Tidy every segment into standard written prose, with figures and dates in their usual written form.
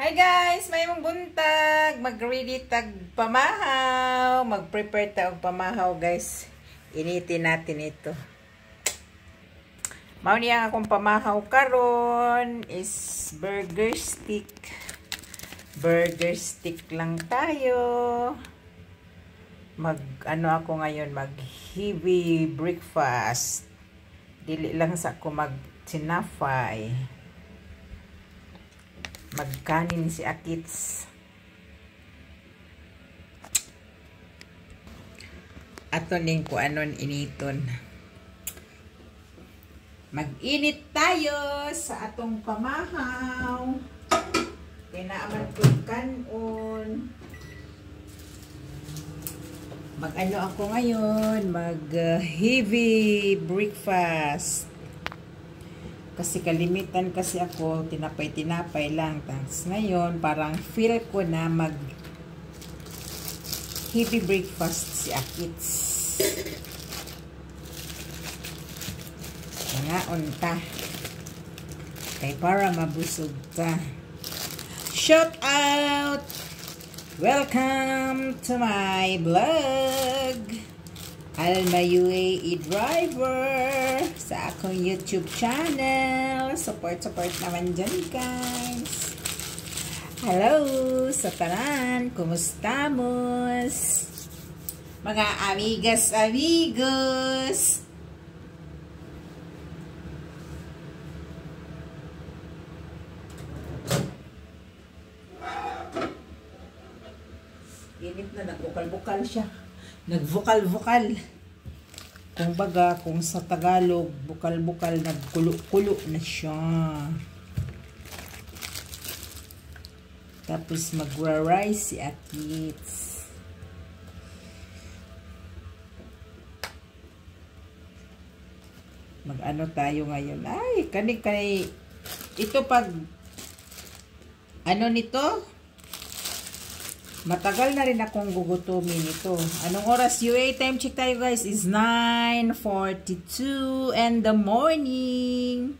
Hi guys! May mong buntag! Mag-ready tag pamahaw. Mag-prepare tag pamahaw guys. Initin natin ito. Mao niya akong pamahaw karon is burger stick. Burger stick lang tayo. Ano ako ngayon, mag heavy breakfast. Dili lang sa ako mag-tinapay. Magkanin si Akits. Ato ning ko anon initon. Mag-init tayo sa atong pamahaw. Tinaaman ko kanon. Mag-ano ako ngayon, mag-heavy breakfast. Kasi kalimitan kasi ako, tinapay-tinapay lang. Tapos ngayon, parang feel ko na mag-heavy breakfast si Akits. Ngaon ta. Kaya para mabusog ta. Shout out! Welcome to my vlog! Alma UAE Driver sa akong YouTube channel. Support naman dyan guys. Hello sa tanan. Kumusta mos? Mga amigos. Init na, nagbukal-bukal siya. Nagvokal-vokal. Kung baga, kung sa Tagalog, bukal-bukal, nagkulo-kulo na siya. Tapos magra-rice si Akits. Mag-ano tayo ngayon? Ay, kani. Ito pag, ano nito? Matagal na rin akong gugutumin ito. Anong oras? UAE time check tayo guys is 9:42 in the morning.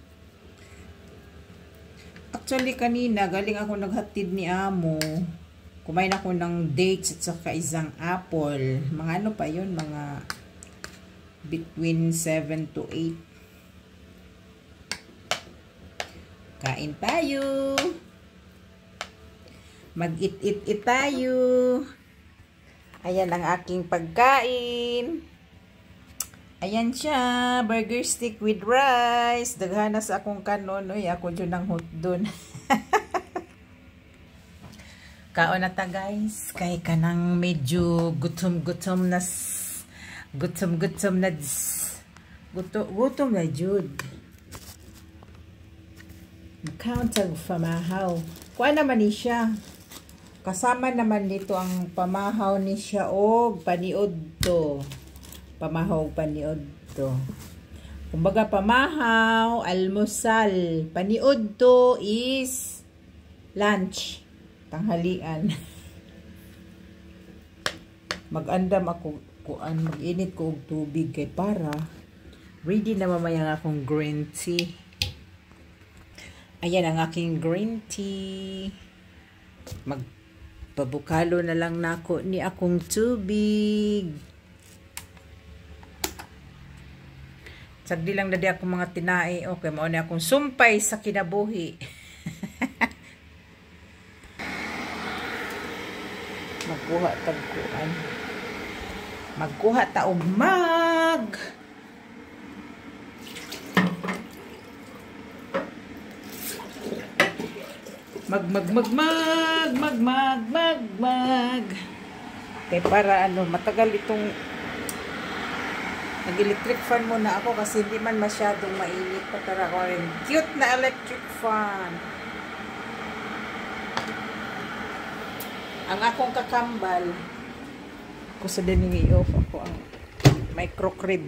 Actually kanina galing ako naghatid ni Amo. Kumain ako ng dates at saka isang apple. Mga ano pa yun? Mga between 7 to 8. Kain tayo. Mag-eat tayo. Ayan ang aking pagkain. Ayan siya. Burger stick with rice. Daghana sa akong kanon. Uy, ako dyan ang hot dun. Kaon na ta guys. Kay kanang medyo gutom-gutom na. Gutom na jud. Countag pamahaw. Kuha naman ni siya. Kasama naman dito ang pamahaw ni siya o paniod to. Pamahaw paniod to. Kumbaga pamahaw, almusal. Paniod to is lunch. Tanghalian. Mag-andam ako. Mag-init ko og tubig kay para ready na mamaya akong green tea. Ayan ang aking green tea. Magpabukalo na lang nako ni akong tubig. Sagdi lang dadi ako mga tinai. Okay, mao ni akong sumpay sa kinabuhi. Magkuha tagkuan. Magkuha ta og mag. Okay, para ano, matagal itong nag-electric fan muna ako kasi hindi man masyadong mainit pa tara ko rin. Cute na electric fan. Ang akong kakambal ko sa din i-off ako ang micro crib.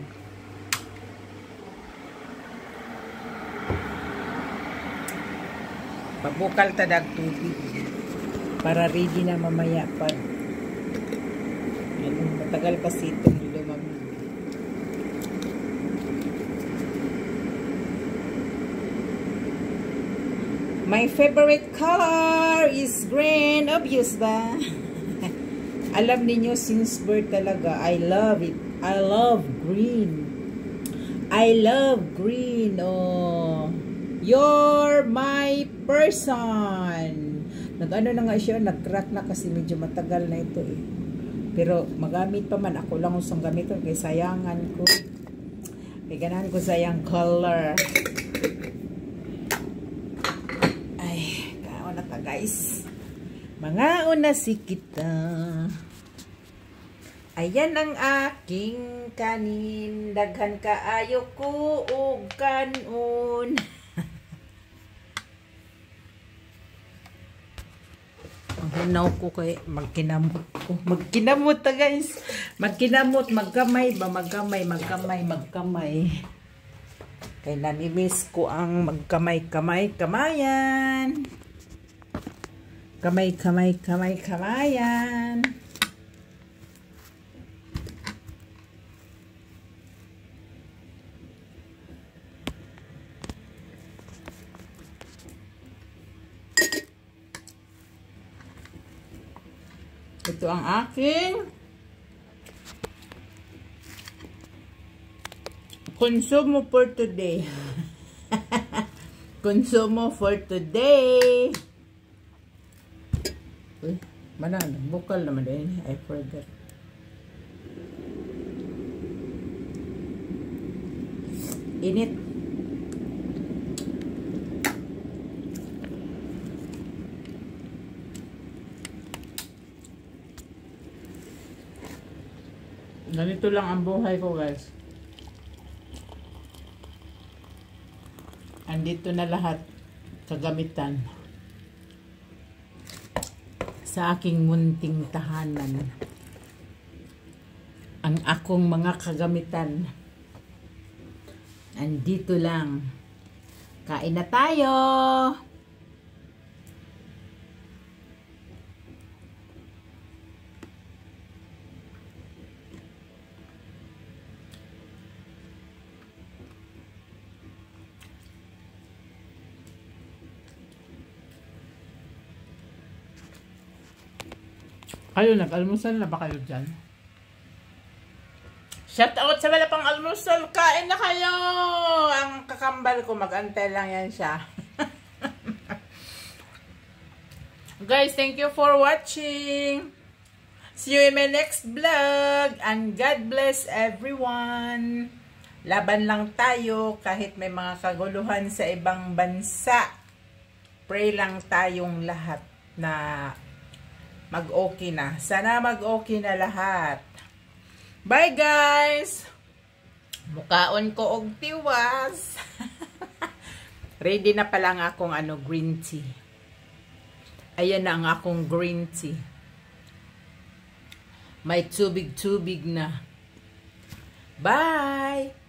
Pabukal tadag tubig para ready na mamaya pag matagal kasi itong lumamig. My favorite color is green. Obvious ba? Alam niyo since birth talaga, I love it. I love green. I love green. Oh, you're my person. Nag-ano na nga siya, nag-crack na kasi medyo matagal na ito eh. Pero magamit pa man, ako lang usang gamit ko kay sayangan ko. Kay ganahan ko sayang color. Ay, kaon na ta guys. Mga una si kita. Ayan ang aking kanin. Daghan kaayo ko og kanon. Ang hunaw ko kay magkinamot ko. Magkinamot ta guys. Magkinamot, magkamay ba? Magkamay. Kay namimiss ko ang magkamay-kamayan. Kamayan. Ito ang aking konsumo for today. Konsumo for today. Uy, mana? Bukal naman din. I forgot. Init. Ganito lang ang buhay ko guys. Andito na lahat kagamitan sa aking munting tahanan. Ang akong mga kagamitan andito lang. Kain na tayo. Kayo, nag-almusal na ba kayo dyan? Shout out sa wala pang almusal. Kain na kayo. Ang kakambal ko, mag-antay lang yan siya. Guys, thank you for watching. See you in my next vlog. And God bless everyone. Laban lang tayo kahit may mga kaguluhan sa ibang bansa. Pray lang tayong lahat na mag-okay na. Sana mag-okay na lahat. Bye guys! Mukaon ko og tiwas. Ready na pala ang akong green tea. Ayan na ang akong green tea. May tubig-tubig na. Bye!